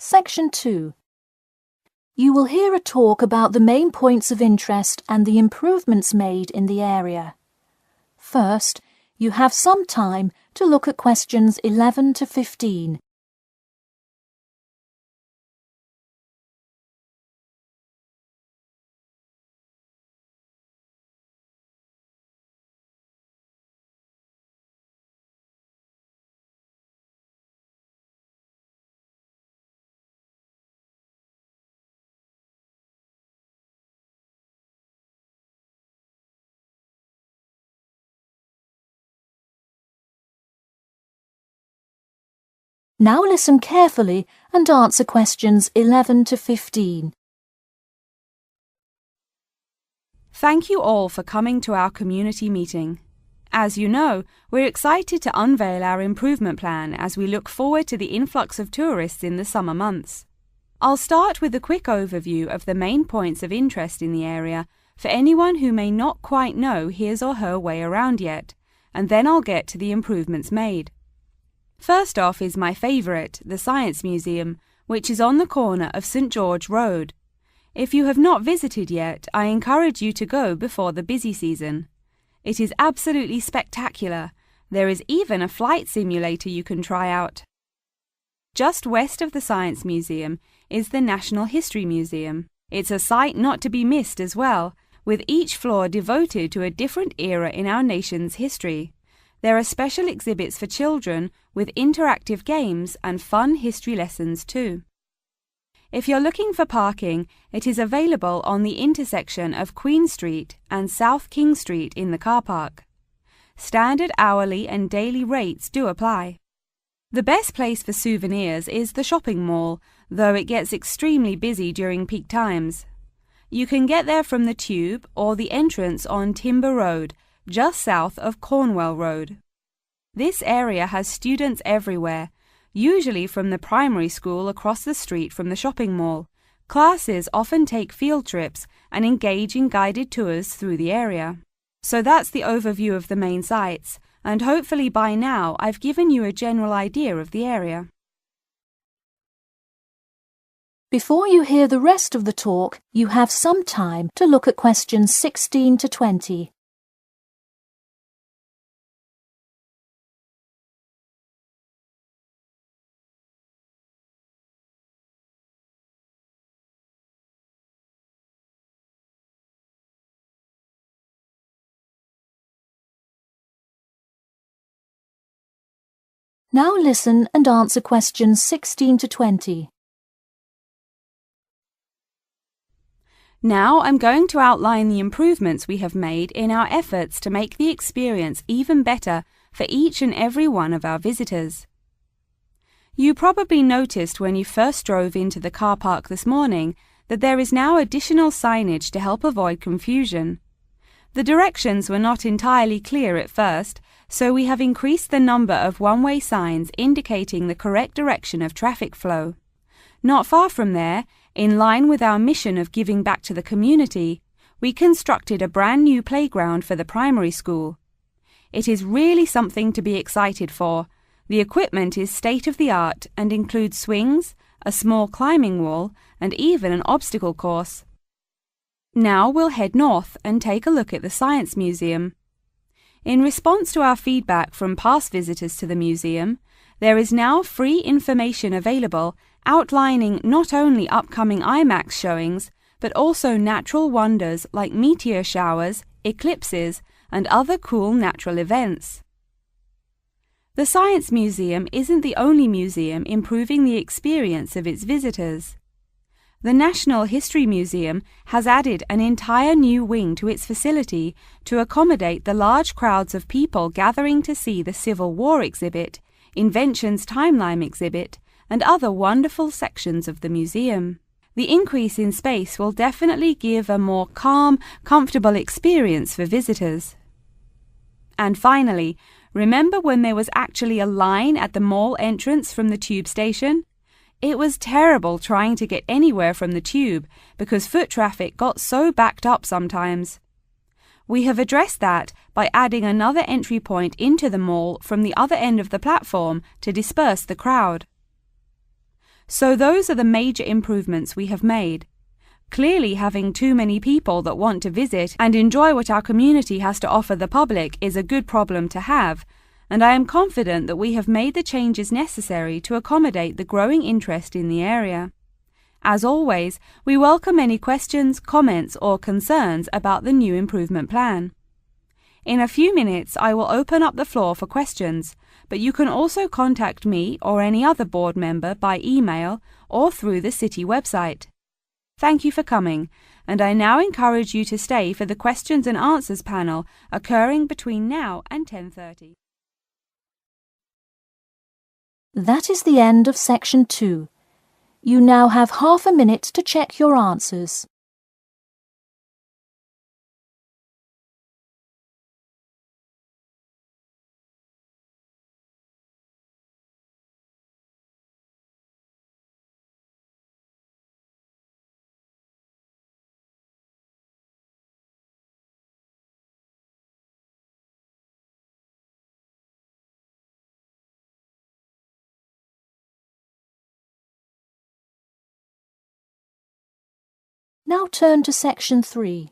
Section 2. You will hear a talk about the main points of interest and the improvements made in the area. First, you have some time to look at questions 11 to 15. Now listen carefully and answer questions 11 to 15. Thank you all for coming to our community meeting. As you know, we're excited to unveil our improvement plan as we look forward to the influx of tourists in the summer months. I'll start with a quick overview of the main points of interest in the area for anyone who may not quite know his or her way around yet, and then I'll get to the improvements made. First off is my favourite, the Science Museum, which is on the corner of St George Road. If you have not visited yet, I encourage you to go before the busy season. It is absolutely spectacular. There is even a flight simulator you can try out. Just west of the Science Museum is the National History Museum. It's a sight not to be missed as well, with each floor devoted to a different era in our nation's history. There are special exhibits for children with interactive games and fun history lessons too. If you're looking for parking, it is available on the intersection of Queen Street and South King Street in the car park. Standard hourly and daily rates do apply. The best place for souvenirs is the shopping mall, though it gets extremely busy during peak times. You can get there from the Tube or the entrance on Timber Road, just south of Cornwell Road. This area has students everywhere, usually from the primary school across the street from the shopping mall. Classes often take field trips and engage in guided tours through the area. So that's the overview of the main sites, and hopefully by now I've given you a general idea of the area. Before you hear the rest of the talk, you have some time to look at questions 16 to 20. Now listen and answer questions 16 to 20. Now I'm going to outline the improvements we have made in our efforts to make the experience even better for each and every one of our visitors. You probably noticed when you first drove into the car park this morning that there is now additional signage to help avoid confusion. The directions were not entirely clear at first, so we have increased the number of one-way signs indicating the correct direction of traffic flow. Not far from there, in line with our mission of giving back to the community, we constructed a brand new playground for the primary school. It is really something to be excited for. The equipment is state-of-the-art and includes swings, a small climbing wall, and even an obstacle course. Now we'll head north and take a look at the Science Museum. In response to our feedback from past visitors to the museum, there is now free information available outlining not only upcoming IMAX showings, but also natural wonders like meteor showers, eclipses, and other cool natural events. The Science Museum isn't the only museum improving the experience of its visitors. The National History Museum has added an entire new wing to its facility to accommodate the large crowds of people gathering to see the Civil War exhibit, Inventions Timeline exhibit, and other wonderful sections of the museum. The increase in space will definitely give a more calm, comfortable experience for visitors. And finally, remember when there was actually a line at the mall entrance from the Tube station? It was terrible trying to get anywhere from the Tube because foot traffic got so backed up sometimes. We have addressed that by adding another entry point into the mall from the other end of the platform to disperse the crowd. So those are the major improvements we have made. Clearly, having too many people that want to visit and enjoy what our community has to offer the public is a good problem to have, and I am confident that we have made the changes necessary to accommodate the growing interest in the area. As always, we welcome any questions, comments, or concerns about the new improvement plan. In a few minutes, I will open up the floor for questions, but you can also contact me or any other board member by email or through the city website. Thank you for coming, and I now encourage you to stay for the questions and answers panel occurring between now and 10:30. That is the end of section 2. You now have half a minute to check your answers. Now turn to section 3.